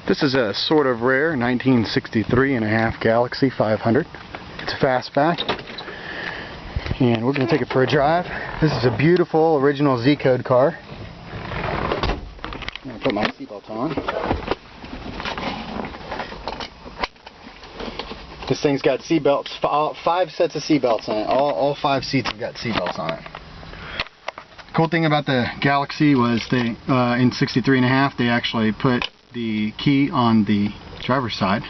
This is a sort of rare 1963.5 Galaxie 500. It's a fastback, and we're going to take it for a drive. This is a beautiful original Z-code car. I'm going to put my seatbelt on. This thing's got seatbelts, 5 sets of seatbelts on it. All 5 seats have got seatbelts on it. Cool thing about the Galaxie was they, in 63.5, they actually put the key on the driver's side.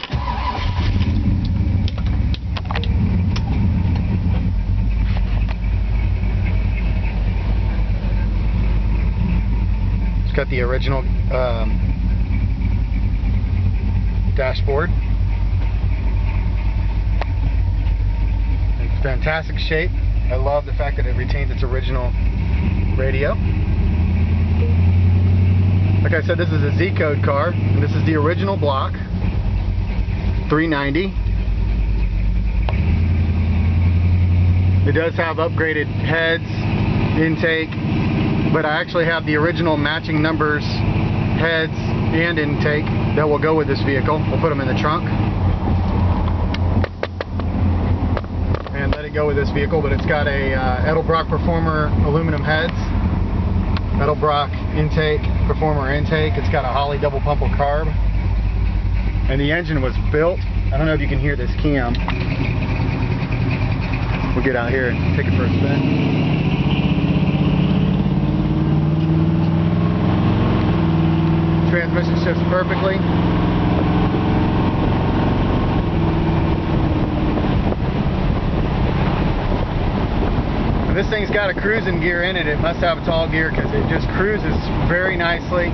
It's got the original dashboard. It's fantastic shape. I love the fact that it retains its original radio. Like I said, this is a Z-code car, and this is the original block, 390. It does have upgraded heads, intake, but I actually have the original matching numbers, heads, and intake that will go with this vehicle. We'll put them in the trunk and let it go with this vehicle, but it's got a Edelbrock Performer aluminum heads, Edelbrock intake, Performer intake. It's got a Holley double pumple carb, and the engine was built. I don't know if you can hear this cam. We'll get out here and take it for a spin. Transmission shifts perfectly. This thing's got a cruising gear in it. It must have a tall gear because it just cruises very nicely.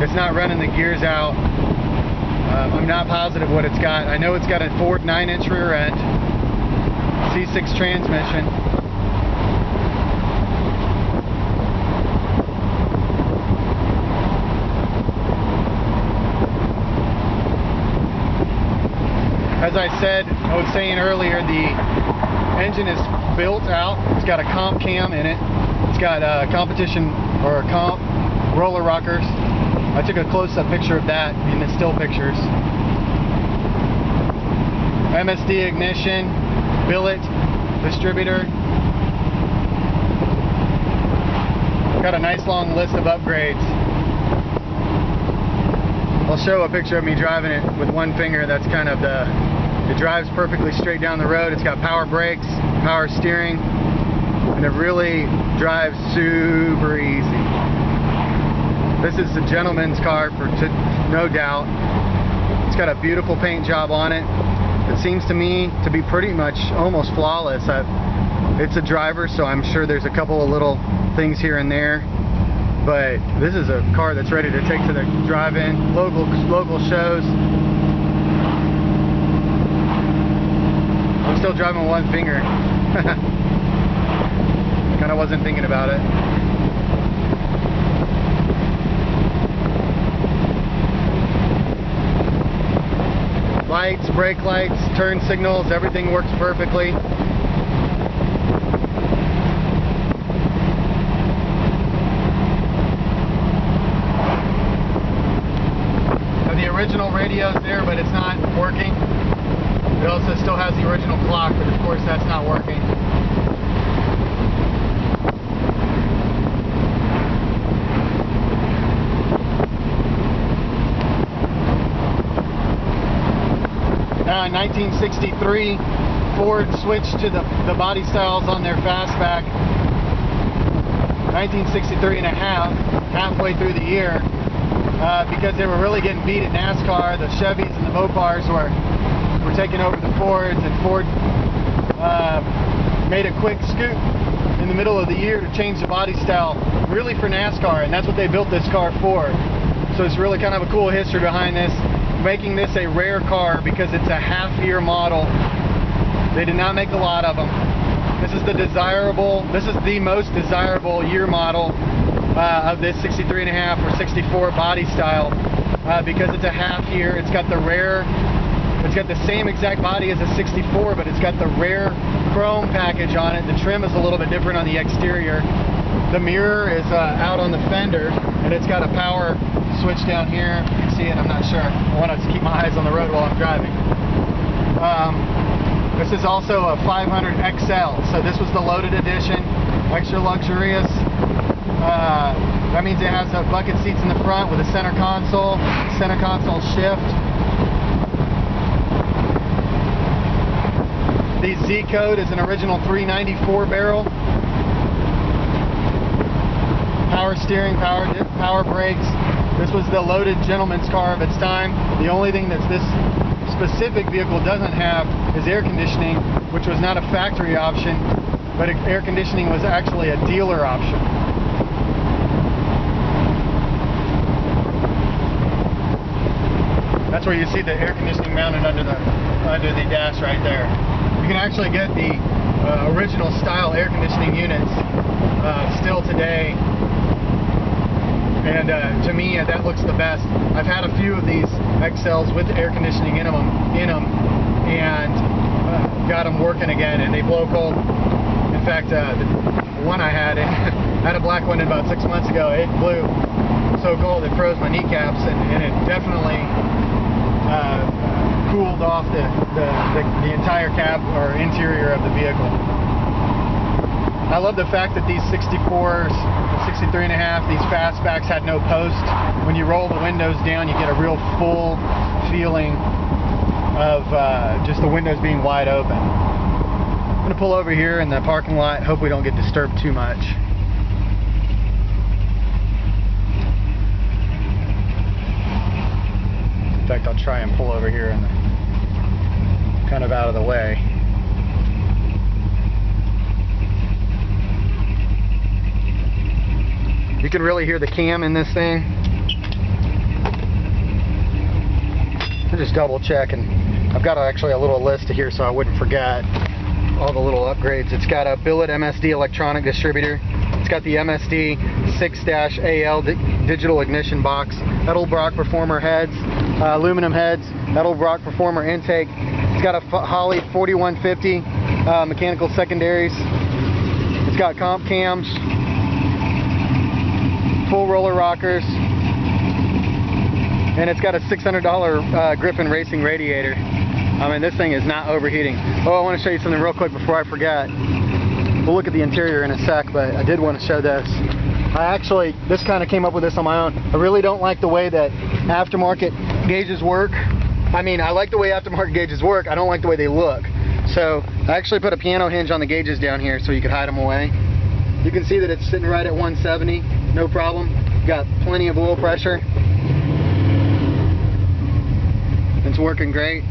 It's not running the gears out. I'm not positive what it's got. I know it's got a Ford 9-inch rear end, C6 transmission. As I said, I was saying earlier, the engine is built out. It's got a comp cam in it. It's got a competition or a comp roller rockers. I took a close-up picture of that in the still pictures. MSD ignition, billet, distributor. Got a nice long list of upgrades. I'll show a picture of me driving it with one finger. That's kind of it drives perfectly straight down the road. It's got power brakes, power steering, and it really drives super easy. This is a gentleman's car, no doubt. It's got a beautiful paint job on it. It seems to me to be pretty much almost flawless. It's a driver, so I'm sure there's a couple of little things here and there. But this is a car that's ready to take to the drive-in, local shows. I'm still driving with one finger. Kind of wasn't thinking about it. Lights, brake lights, turn signals, everything works perfectly. Now the original radio's there, but it's not working. It also still has the original clock, but of course that's not working. Now in 1963, Ford switched to the body styles on their fastback. 1963.5, halfway through the year, because they were really getting beat at NASCAR. The Chevys and the Mopars were taking over the Fords, and Ford made a quick scoop in the middle of the year to change the body style, really for NASCAR, and that's what they built this car for. So it's really kind of a cool history behind this, making this a rare car because it's a half-year model. They did not make a lot of them. This is the most desirable year model of this 63.5 or 64 body style because it's a half-year. It's got the same exact body as a 64, but it's got the rare chrome package on it. The trim is a little bit different on the exterior. The mirror is out on the fender, and it's got a power switch down here. You can see it. I'm not sure. I want to keep my eyes on the road while I'm driving. This is also a 500 XL, so this was the loaded edition, extra luxurious. That means it has bucket seats in the front with a center console shift. The Z code is an original 394 barrel. Power steering, power brakes. This was the loaded gentleman's car of its time. The only thing that this specific vehicle doesn't have is air conditioning, which was not a factory option, but air conditioning was actually a dealer option. That's where you see the air conditioning mounted under the dash right there. You can actually get the original style air conditioning units still today. And to me, that looks the best. I've had a few of these XLs with air conditioning in them, and got them working again, and they blow cold. In fact, the one I had a black one about 6 months ago. It blew so cold it froze my kneecaps, and it definitely cooled off the entire cab or interior of the vehicle. I love the fact that these 64s, 63.5, these fastbacks had no post. When you roll the windows down, you get a real full feeling of just the windows being wide open. I'm going to pull over here in the parking lot. Hope we don't get disturbed too much. In fact, I'll try and pull over here and kind of out of the way. You can really hear the cam in this thing. I'll just double check, and I've got actually a little list here so I wouldn't forget all the little upgrades. It's got a billet MSD electronic distributor. It's got the MSD 6-AL digital ignition box, Edelbrock Performer heads, aluminum heads, Edelbrock Performer intake. It's got a Holley 4150 mechanical secondaries. It's got comp cams, full roller rockers, and it's got a $600 Griffin Racing radiator. I mean, this thing is not overheating. Oh, I want to show you something real quick before I forget. We'll look at the interior in a sec, but I did want to show this. This kind of came up with this on my own. I really don't like the way that aftermarket gauges work. I mean, I like the way aftermarket gauges work. I don't like the way they look. So I actually put a piano hinge on the gauges down here so you could hide them away. You can see that it's sitting right at 170, no problem. Got plenty of oil pressure. It's working great.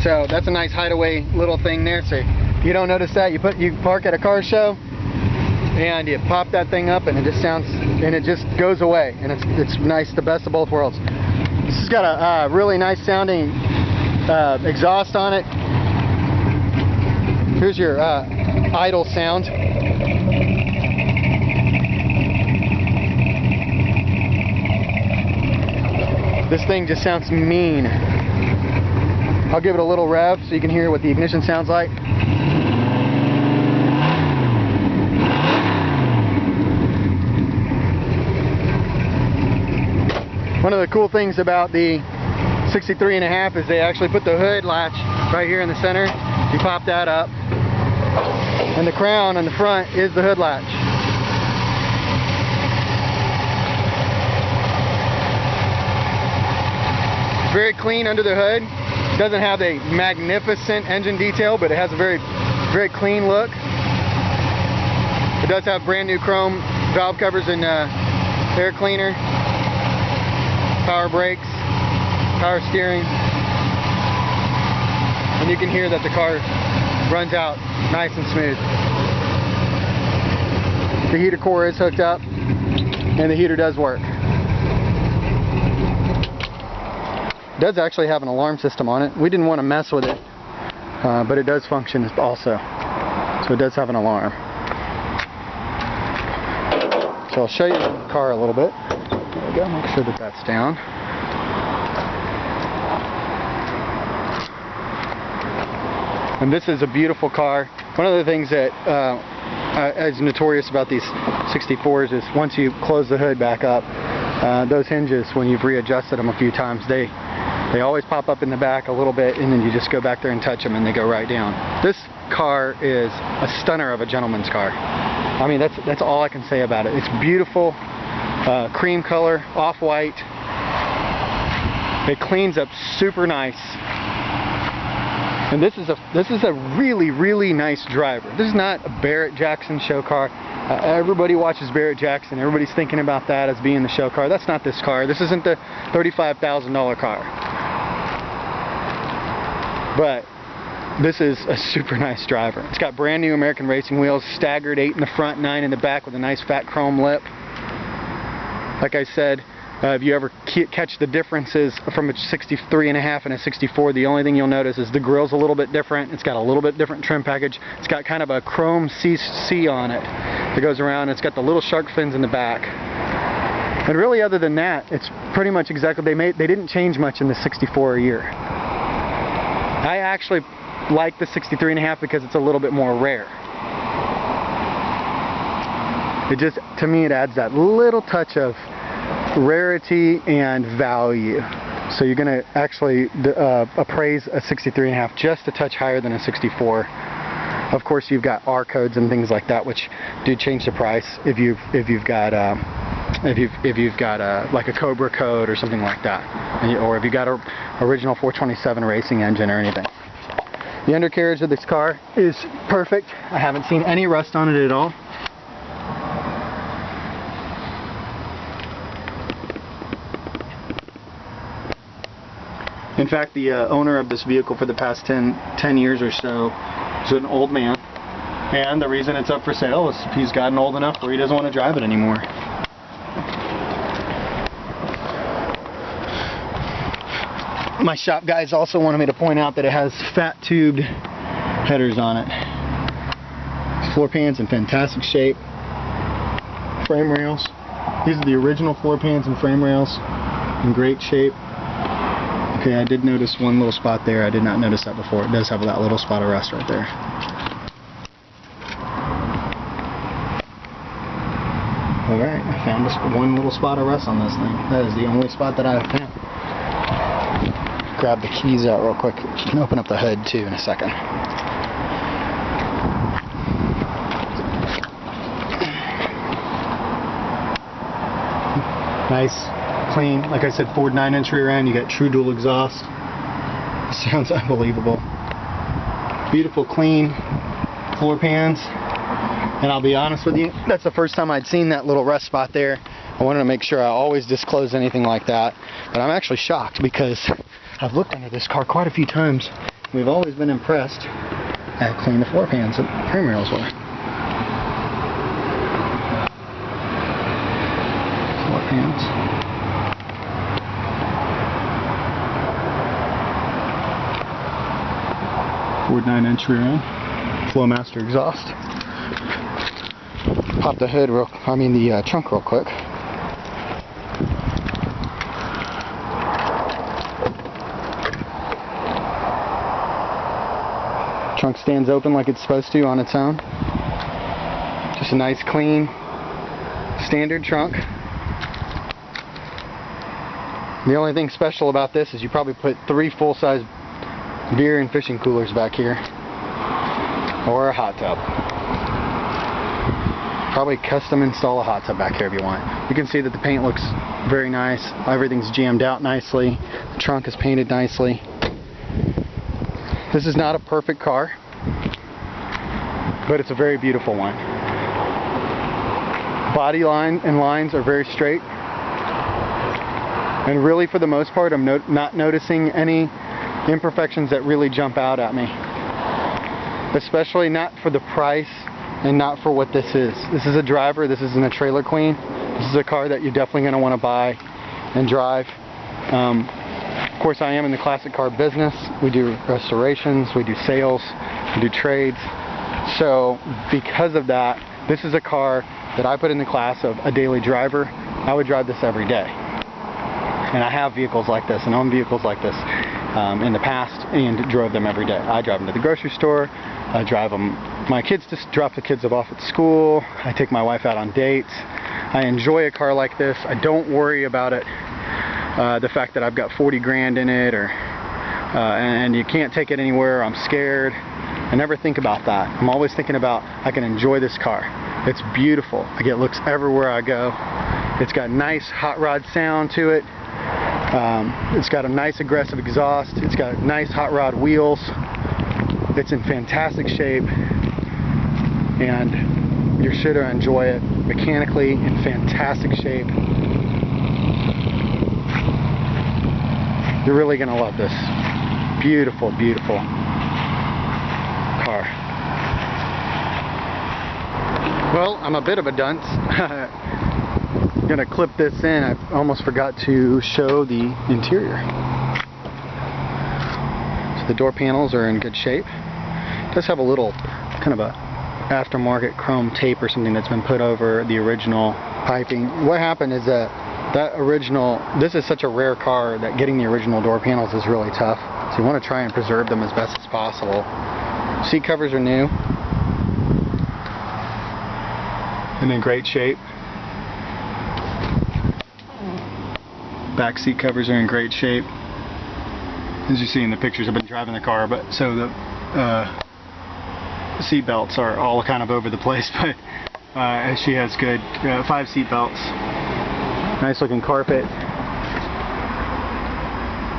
So that's a nice hideaway little thing there. So if you don't notice that, you park at a car show and you pop that thing up, and it just goes away, and it's nice, the best of both worlds. This has got a really nice sounding exhaust on it. Here's your idle sound. This thing just sounds mean. I'll give it a little rev so you can hear what the ignition sounds like. One of the cool things about the 63.5 is they actually put the hood latch right here in the center. You pop that up, and the crown on the front is the hood latch. It's very clean under the hood. It doesn't have a magnificent engine detail, but it has a very, very clean look. It does have brand new chrome valve covers and air cleaner, power brakes, power steering, and you can hear that the car runs out nice and smooth. The heater core is hooked up, and the heater does work. It does actually have an alarm system on it. We didn't want to mess with it, but it does function also. So it does have an alarm. So I'll show you the car a little bit. There we go, make sure that that's down. And this is a beautiful car. One of the things that is notorious about these 64s is once you close the hood back up, those hinges, when you've readjusted them a few times, they They always pop up in the back a little bit, and then you just go back there and touch them and they go right down. This car is a stunner of a gentleman's car. I mean, that's all I can say about it. It's beautiful, cream color, off-white. It cleans up super nice. And this is a really, really nice driver. This is not a Barrett Jackson show car. Everybody watches Barrett Jackson. Everybody's thinking about that as being the show car. That's not this car. This isn't the $35,000 car. But this is a super nice driver. It's got brand new American racing wheels, staggered 8 in the front, 9 in the back with a nice fat chrome lip. Like I said, if you ever catch the differences from a 63.5 and a 64, the only thing you'll notice is the grill's a little bit different. It's got a little bit different trim package. It's got kind of a chrome CC on it that goes around. It's got the little shark fins in the back. And really, other than that, it's pretty much exactly, they didn't change much in the 64 a year. I actually like the 63.5 because it's a little bit more rare. It just, to me, it adds that little touch of rarity and value. So you're going to actually appraise a 63.5 just a touch higher than a 64. Of course, you've got R codes and things like that, which do change the price if you've got like a Cobra code or something like that, or if you got a original 427 racing engine or anything. The undercarriage of this car is perfect. I haven't seen any rust on it at all. In fact, the owner of this vehicle for the past 10 years or so is an old man, and the reason it's up for sale is he's gotten old enough where he doesn't want to drive it anymore. My shop guys also wanted me to point out that it has fat tubed headers on it. Floor pans in fantastic shape. Frame rails. These are the original floor pans and frame rails in great shape. Okay, I did notice one little spot there. I did not notice that before. It does have that little spot of rust right there. Alright, I found just one little spot of rust on this thing. That is the only spot that I have found. Grab the keys out real quick. You can open up the hood too in a second. Nice, clean. Like I said, Ford 9-inch rear end. You got true dual exhaust. Sounds unbelievable. Beautiful, clean floor pans. And I'll be honest with you, that's the first time I'd seen that little rust spot there. I wanted to make sure I always disclose anything like that. But I'm actually shocked because I've looked under this car quite a few times. We've always been impressed at how clean the floor pans and frame rails were. Floor pans. Ford 9-inch rear end. Flowmaster exhaust. Pop the hood the trunk real quick. Trunk stands open like it's supposed to on its own. Just a nice, clean, standard trunk. The only thing special about this is you probably put 3 full-size beer and fishing coolers back here, or a hot tub. Probably custom install a hot tub back here if you want. You can see that the paint looks very nice. Everything's jammed out nicely. The trunk is painted nicely. This is not a perfect car, but it's a very beautiful one. Body line and lines are very straight. And really, for the most part, I'm not noticing any imperfections that really jump out at me. Especially not for the price and not for what this is. This is a driver. This isn't a trailer queen. This is a car that you're definitely going to want to buy and drive. Of course, I am in the classic car business. We do restorations, we do sales, we do trades. So because of that, this is a car that I put in the class of a daily driver. I would drive this every day. And I have vehicles like this and own vehicles like this in the past and drove them every day. I drive them to the grocery store. I drive them, my kids, just drop the kids off at school. I take my wife out on dates. I enjoy a car like this. I don't worry about it the fact that I've got 40 grand in it, or and you can't take it anywhere, I'm scared. I never think about that. I'm always thinking about I can enjoy this car. It's beautiful. I get looks everywhere I go. It's got nice hot rod sound to it. It's got a nice aggressive exhaust. It's got nice hot rod wheels. It's in fantastic shape, and you're sure to enjoy it. Mechanically in fantastic shape. You're really gonna love this. Beautiful, beautiful car. Well, I'm a bit of a dunce. I'm gonna clip this in. I almost forgot to show the interior. So the door panels are in good shape. It does have a little kind of a aftermarket chrome tape or something that's been put over the original piping. What happened is that this is such a rare car that getting the original door panels is really tough. So you want to try and preserve them as best as possible. Seat covers are new and in great shape. Back seat covers are in great shape. As you see in the pictures, I've been driving the car, but so the seat belts are all kind of over the place, but she has good 5 seat belts. Nice looking carpet.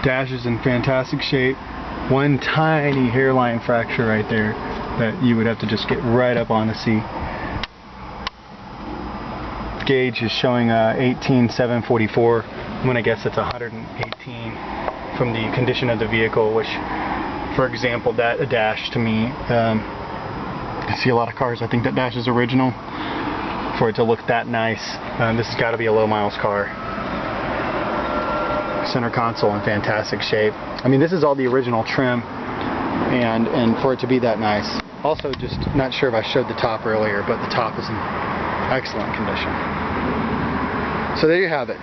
Dash is in fantastic shape. One tiny hairline fracture right there that you would have to just get right up on to see. Gauge is showing 18,744. I'm gonna guess it's 118 from the condition of the vehicle, which, for example, a dash to me, I see a lot of cars, I think that dash is original. For it to look that nice, this has got to be a low miles car. Center console in fantastic shape. I mean, this is all the original trim, and for it to be that nice. Also, just not sure if I showed the top earlier, but the top is in excellent condition. So there you have it.